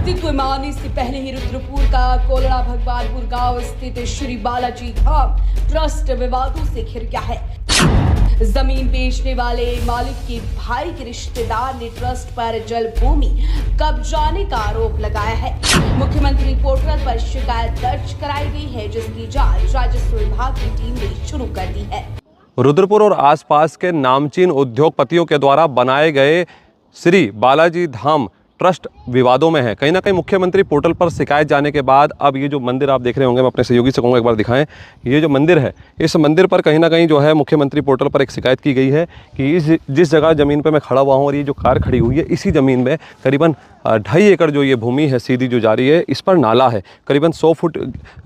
अस्तित्व में आने से पहले ही रुद्रपुर का कोलड़ा भगवानपुर गांव स्थित श्री बालाजी धाम ट्रस्ट विवादों से घिर गया है। जमीन बेचने वाले मालिक के भाई के रिश्तेदार ने ट्रस्ट पर जल भूमि कब्जाने का आरोप लगाया है। मुख्यमंत्री पोर्टल पर शिकायत दर्ज कराई गई है, जिसकी जांच राजस्व विभाग की टीम ने शुरू कर दी है। रुद्रपुर और आसपास के नामचीन उद्योगपतियों के द्वारा बनाए गए श्री बालाजी धाम ट्रस्ट विवादों में है। कहीं ना कहीं मुख्यमंत्री पोर्टल पर शिकायत जाने के बाद अब ये जो मंदिर आप देख रहे होंगे, मैं अपने सहयोगी से कहूँगा एक बार दिखाएं। ये जो मंदिर है, इस मंदिर पर कहीं ना कहीं जो है मुख्यमंत्री पोर्टल पर एक शिकायत की गई है कि जिस जगह ज़मीन पर मैं खड़ा हुआ हूँ और ये जो कार खड़ी हुई है, इसी ज़मीन में करीबन 2.5 एकड़ जो ये भूमि है सीधी जो जा रही है, इस पर नाला है। करीबन 100 फुट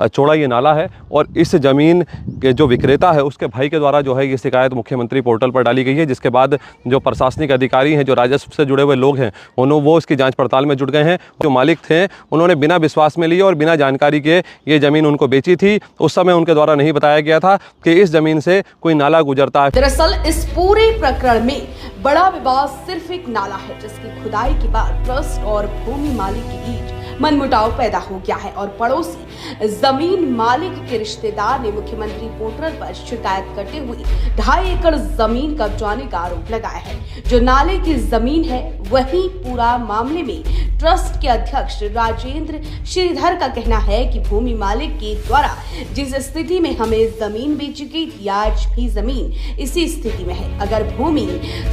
चौड़ा ये नाला है और इस ज़मीन के जो विक्रेता है उसके भाई के द्वारा जो है ये शिकायत मुख्यमंत्री पोर्टल पर डाली गई है, जिसके बाद जो प्रशासनिक अधिकारी हैं, जो राजस्व से जुड़े हुए लोग हैं, वो इसकी जांच पड़ताल में जुट गए हैं। जो मालिक थे उन्होंने बिना विश्वास में लिए और बिना जानकारी के ये ज़मीन उनको बेची थी। उस समय उनके द्वारा नहीं बताया गया था कि इस ज़मीन से कोई नाला गुजरता है। दरअसल इस पूरे प्रकरण में बड़ा विवाद सिर्फ एक नाला है, जिसकी खुदाई के बाद ट्रस्ट और भूमि मालिक के बीच मनमुटाव पैदा हो गया है और पड़ोसी जमीन मालिक के रिश्तेदार ने मुख्यमंत्री पोर्टल पर शिकायत करते हुए 2.5 एकड़ जमीन कब्जाने का आरोप लगाया है। जो नाले की जमीन है, वही पूरा मामले में ट्रस्ट के अध्यक्ष राजेंद्र श्रीधर का कहना है कि भूमि मालिक के द्वारा जिस स्थिति में हमें जमीन बेची गई थी, आज भी जमीन इसी स्थिति में है। अगर भूमि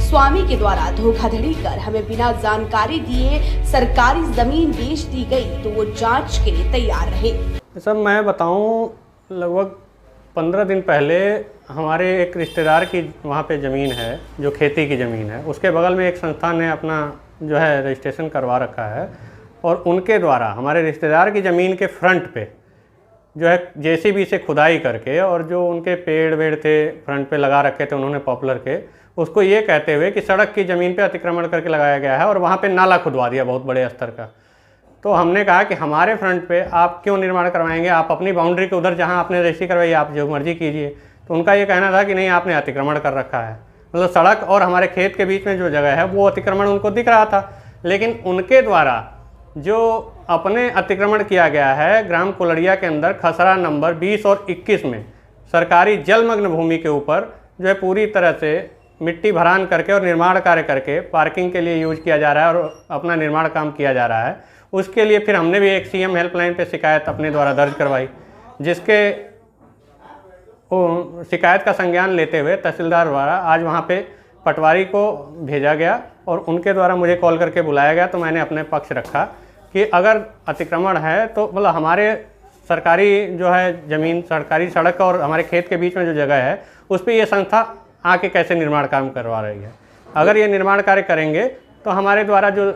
स्वामी के द्वारा धोखाधड़ी कर हमें बिना जानकारी दिए सरकारी जमीन बेच दी गई तो वो जांच के लिए तैयार रहे। सर मैं बताऊं, लगभग 15 दिन पहले हमारे एक रिश्तेदार की वहाँ पे ज़मीन है, जो खेती की ज़मीन है, उसके बगल में एक संस्थान ने अपना जो है रजिस्ट्रेशन करवा रखा है और उनके द्वारा हमारे रिश्तेदार की ज़मीन के फ्रंट पे जो है जेसीबी से खुदाई करके और जो उनके पेड़ वेड़ थे फ्रंट पे लगा रखे थे उन्होंने पॉपुलर के, उसको ये कहते हुए कि सड़क की ज़मीन पे अतिक्रमण करके लगाया गया है और वहाँ पे नाला खुदवा दिया बहुत बड़े स्तर का। तो हमने कहा कि हमारे फ्रंट पे आप क्यों निर्माण करवाएंगे, आप अपनी बाउंड्री के उधर जहाँ आपने रजिस्ट्री करवाई आप जो मर्जी कीजिए। तो उनका ये कहना था कि नहीं, आपने अतिक्रमण कर रखा है। मतलब सड़क और हमारे खेत के बीच में जो जगह है वो अतिक्रमण उनको दिख रहा था, लेकिन उनके द्वारा जो अपने अतिक्रमण किया गया है ग्राम कोलड़िया के अंदर खसरा नंबर 20 और 21 में सरकारी जलमग्न भूमि के ऊपर जो है पूरी तरह से मिट्टी भरान करके और निर्माण कार्य करके पार्किंग के लिए यूज किया जा रहा है और अपना निर्माण काम किया जा रहा है। उसके लिए फिर हमने भी एक सीएम हेल्पलाइन पे शिकायत अपने द्वारा दर्ज करवाई, जिसके शिकायत का संज्ञान लेते हुए तहसीलदार द्वारा आज वहाँ पे पटवारी को भेजा गया और उनके द्वारा मुझे कॉल करके बुलाया गया। तो मैंने अपने पक्ष रखा कि अगर अतिक्रमण है तो मतलब हमारे सरकारी जो है ज़मीन, सरकारी सड़क और हमारे खेत के बीच में जो जगह है उस पर ये संस्था आके कैसे निर्माण काम करवा रही है। अगर ये निर्माण कार्य करेंगे तो हमारे द्वारा जो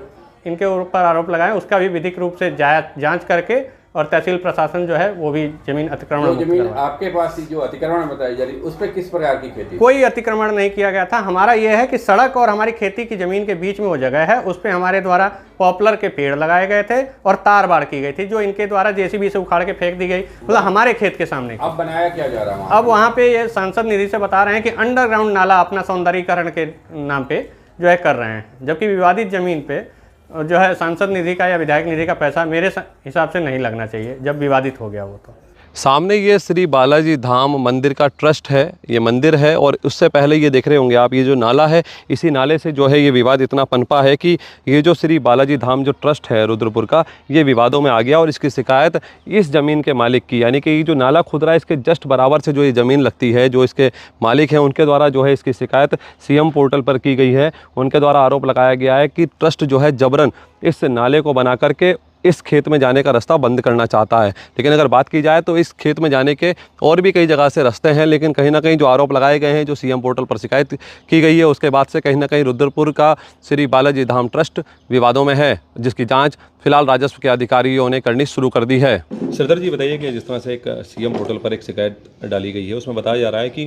इनके ऊपर आरोप लगाए उसका भी विधिक रूप से जांच करके और तहसील प्रशासन जो है वो भी जमीन अतिक्रमण जमीन आपके पास जो अतिक्रमण बताई जा रही उस पर किस प्रकार की खेती? कोई अतिक्रमण नहीं किया गया था। हमारा ये है कि सड़क और हमारी खेती की जमीन के बीच में वो जगह है, उस पर हमारे द्वारा पॉपुलर के पेड़ लगाए गए थे और तार बाड़ की गई थी, जो इनके द्वारा जेसीबी से उखाड़ के फेंक दी गई, मतलब हमारे खेत के सामने। अब बनाया क्या जा रहा है? अब वहाँ पे ये सांसद निधि से बता रहे हैं कि अंडरग्राउंड नाला अपना सौंदर्यीकरण के नाम पे जो है कर रहे हैं, जबकि विवादित जमीन पे जो है सांसद निधि का या विधायक निधि का पैसा मेरे हिसाब से नहीं लगना चाहिए जब विवादित हो गया वो। तो सामने ये श्री बालाजी धाम मंदिर का ट्रस्ट है, ये मंदिर है और उससे पहले ये देख रहे होंगे आप, ये जो नाला है, इसी नाले से जो है ये विवाद इतना पनपा है कि ये जो श्री बालाजी धाम जो ट्रस्ट है रुद्रपुर का, ये विवादों में आ गया और इसकी शिकायत इस ज़मीन के मालिक की, यानी कि ये जो नाला खुद रहा है इसके जस्ट बराबर से जो ये ज़मीन लगती है, जो इसके मालिक हैं उनके द्वारा जो है इसकी शिकायत सीएम पोर्टल पर की गई है। उनके द्वारा आरोप लगाया गया है कि ट्रस्ट जो है जबरन इस नाले को बना करके इस खेत में जाने का रास्ता बंद करना चाहता है। लेकिन अगर बात की जाए तो इस खेत में जाने के और भी कई जगह से रास्ते हैं, लेकिन कहीं ना कहीं जो आरोप लगाए गए हैं, जो सीएम पोर्टल पर शिकायत की गई है, उसके बाद से कहीं ना कहीं रुद्रपुर का श्री बालाजी धाम ट्रस्ट विवादों में है, जिसकी जांच फिलहाल राजस्व के अधिकारियों ने करनी शुरू कर दी है। श्रीधर जी बताइए कि जिस तरह से एक सीएम पोर्टल पर एक शिकायत डाली गई है, उसमें बताया जा रहा है कि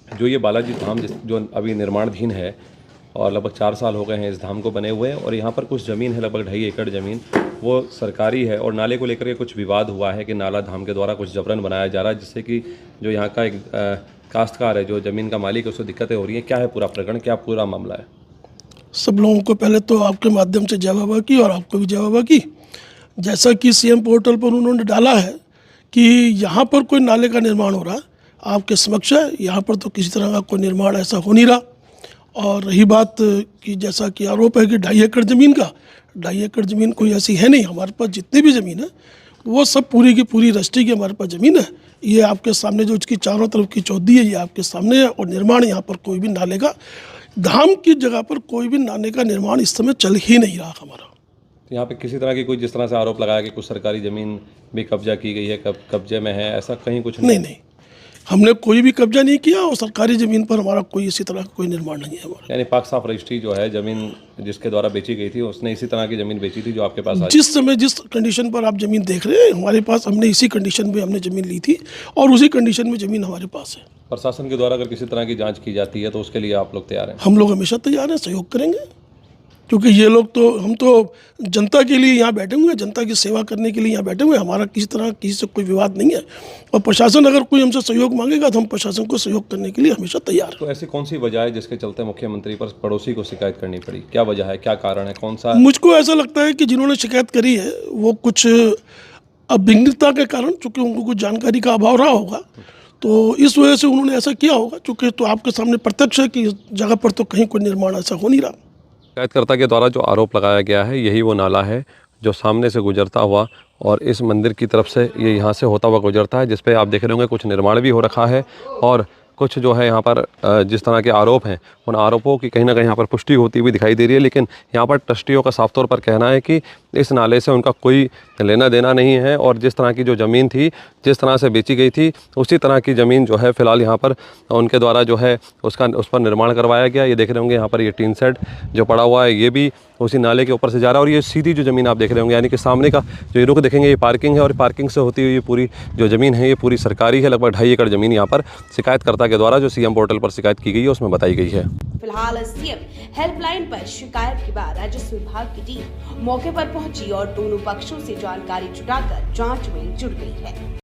जो ये बालाजी धाम जो अभी निर्माणाधीन है और लगभग 4 साल हो गए हैं इस धाम को बने हुए, और यहाँ पर कुछ ज़मीन है लगभग 2.5 एकड़ ज़मीन, वो सरकारी है और नाले को लेकर के कुछ विवाद हुआ है कि नाला धाम के द्वारा कुछ जबरन बनाया जा रहा है, जिससे कि जो यहाँ का एक काश्तकार है, जो ज़मीन का मालिक है, उसको दिक्कतें हो रही हैं। क्या है पूरा प्रकरण, क्या पूरा मामला है? सब लोगों को पहले तो आपके माध्यम से जय बाबा की और आपको भी जय बाबा की। जैसा कि सीएम पोर्टल पर उन्होंने डाला है कि यहाँ पर कोई नाले का निर्माण हो रहा है, आपके समक्ष है, यहाँ पर तो किसी तरह का कोई निर्माण ऐसा हो नहीं रहा। और रही बात कि जैसा कि आरोप है कि 2.5 एकड़ ज़मीन का, 2.5 एकड़ ज़मीन कोई ऐसी है नहीं। हमारे पास जितनी भी ज़मीन है वो सब पूरी की पूरी रजिस्ट्री की हमारे पास ज़मीन है। ये आपके सामने जो इसकी चारों तरफ की चौदी है ये आपके सामने है। और निर्माण यहाँ पर कोई भी नाले का, धाम की जगह पर कोई भी नाले का निर्माण इस समय चल ही नहीं रहा हमारा। तो यहाँ पे किसी तरह की कोई जिस तरह से आरोप लगाया कि कुछ सरकारी ज़मीन भी कब्जा की गई है, कब्जे में है, ऐसा कहीं कुछ नहीं, हमने कोई भी कब्जा नहीं किया और सरकारी ज़मीन पर हमारा कोई इसी तरह का कोई निर्माण नहीं है हमारा। यानी पाक साफ रजिस्ट्री जो है ज़मीन जिसके द्वारा बेची गई थी उसने इसी तरह की ज़मीन बेची थी जो आपके पास आई। जिस समय जिस कंडीशन पर आप ज़मीन देख रहे हैं हमारे पास, हमने इसी कंडीशन में हमने ज़मीन ली थी और उसी कंडीशन में ज़मीन हमारे पास है। प्रशासन के द्वारा अगर किसी तरह की जांच की जाती है तो उसके लिए आप लोग तैयार हैं? हम लोग हमेशा तैयार हैं, सहयोग करेंगे, क्योंकि ये लोग तो, हम तो जनता के लिए यहाँ बैठे हुए हैं, जनता की सेवा करने के लिए यहाँ बैठे हुए हैं। हमारा किसी तरह किसी से कोई विवाद नहीं है और प्रशासन अगर कोई हमसे सहयोग मांगेगा तो हम प्रशासन को सहयोग करने के लिए हमेशा तैयार हैं। तो ऐसी कौन सी वजह है जिसके चलते मुख्यमंत्री पर पड़ोसी को शिकायत करनी पड़ी? क्या वजह है, क्या कारण है, कौन सा? मुझको ऐसा लगता है कि जिन्होंने शिकायत करी है वो कुछ अभिज्ञता के कारण, चूँकि उनको कुछ जानकारी का अभाव रहा होगा तो इस वजह से उन्होंने ऐसा किया होगा। चूँकि तो आपके सामने प्रत्यक्ष है कि इस जगह पर तो कहीं कोई निर्माण ऐसा हो नहीं रहा। शिकायतकर्ता के द्वारा जो आरोप लगाया गया है यही वो नाला है जो सामने से गुजरता हुआ और इस मंदिर की तरफ से ये यहाँ से होता हुआ गुजरता है, जिस पे आप देख रहे होंगे कुछ निर्माण भी हो रखा है और कुछ जो है यहाँ पर जिस तरह के आरोप हैं उन आरोपों की कहीं ना कहीं यहाँ पर पुष्टि होती हुई दिखाई दे रही है। लेकिन यहाँ पर ट्रस्टियों का साफ तौर पर कहना है कि इस नाले से उनका कोई लेना देना नहीं है और जिस तरह की जो ज़मीन थी, जिस तरह से बेची गई थी, उसी तरह की ज़मीन जो है फ़िलहाल यहाँ पर उनके द्वारा जो है उस पर निर्माण करवाया गया। ये देख रहे होंगे यहाँ पर ये टीन सेट जो पड़ा हुआ है ये भी उसी नाले के ऊपर से जा रहा है और ये सीधी जो ज़मीन आप देख रहे होंगे यानी कि सामने का जो ये रुख देखेंगे ये पार्किंग है और पार्किंग से होती हुई ये पूरी जो ज़मीन है ये पूरी सरकारी है। लगभग 2.5 एकड़ ज़मीन यहाँ पर शिकायतकर्ता के द्वारा जो सीएम पोर्टल पर शिकायत की गई है उसमें बताई गई है। फिलहाल सीएम हेल्पलाइन पर शिकायत के बाद राजस्व विभाग की टीम मौके पर पहुंची और दोनों पक्षों से जानकारी जुटाकर जांच में जुट गई है।